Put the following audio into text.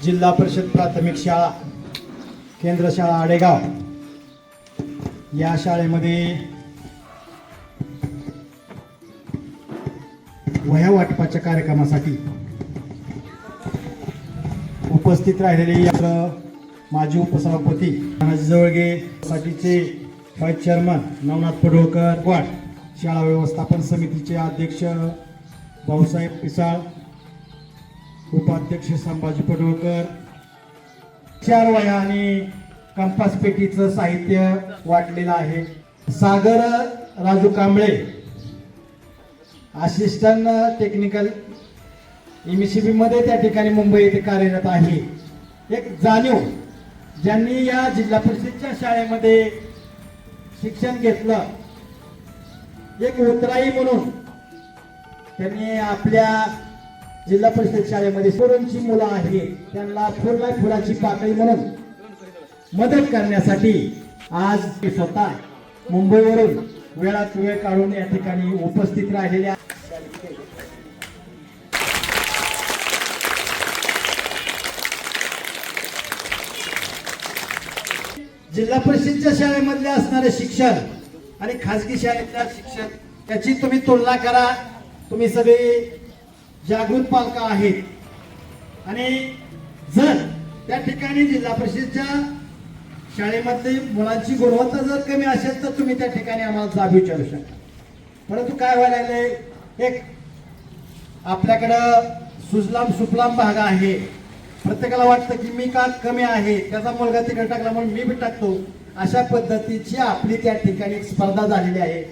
जिल्हा परिषद प्राथमिक शाळा केंद्र शाळा आडेगाव या शाळेमध्ये वह्या वाटपाच्या कार्यक्रमासाठी उपस्थित राहिलेले माजी उपसभापती तानाजी जवळगे, साठीचे व्हाईस चेअरमन नवनाथ पडोळकर, वाट शाळा व्यवस्थापन समितीचे अध्यक्ष भाऊसाहेब पिसाळ, उपाध्यक्ष संभाजी पडोळकर, 4 वह्या आणि कंपास पेटीचं साहित्य वाटलेलं आहे. Sagar Raju Kamble, assistant technical MCB मध्ये त्या ठिकाणी मुंबई येथे कार्यरत आहे. एक जाणीव ज्यांनी या जिल्हा परिषदच्या शाळेमध्ये शिक्षण घेतलं, एक उतराई म्हणून त्यांनी आपल्या जिल्हा परिषद शाळेमध्ये सोडूनची मुलं आहेत त्यांना फुलाची पाकळी म्हणून मदत करण्यासाठी आज ते स्वतः मुंबईवरून वेळात वेळ काढून या ठिकाणी उपस्थित राहिलेले आहेत. जिल्हा परिषदच्या शाळेमधले असणारे शिक्षण आणि खासगी शाळेतल्या शिक्षण याची तुम्ही तुलना करा. तुम्ही सगळे जागृत पालक आहेत आणि जर त्या ठिकाणी जिल्हा परिषदच्या शाळेमधली मुलांची गुणवत्ता जर कमी असेल तर तुम्ही त्या ठिकाणी आम्हाला जाब विचारू शकता. परंतु काय व्हायला लागले, एक आपल्याकडं सुजलाम सुफलाम भाग आहे. प्रत्येकाला वाटतं की मी का कमी आहे, त्याचा मुलगा तिकडे टाकला म्हणून मी बी टाकतो. अशा पद्धतीची आपली त्या ठिकाणी स्पर्धा झालेली आहे.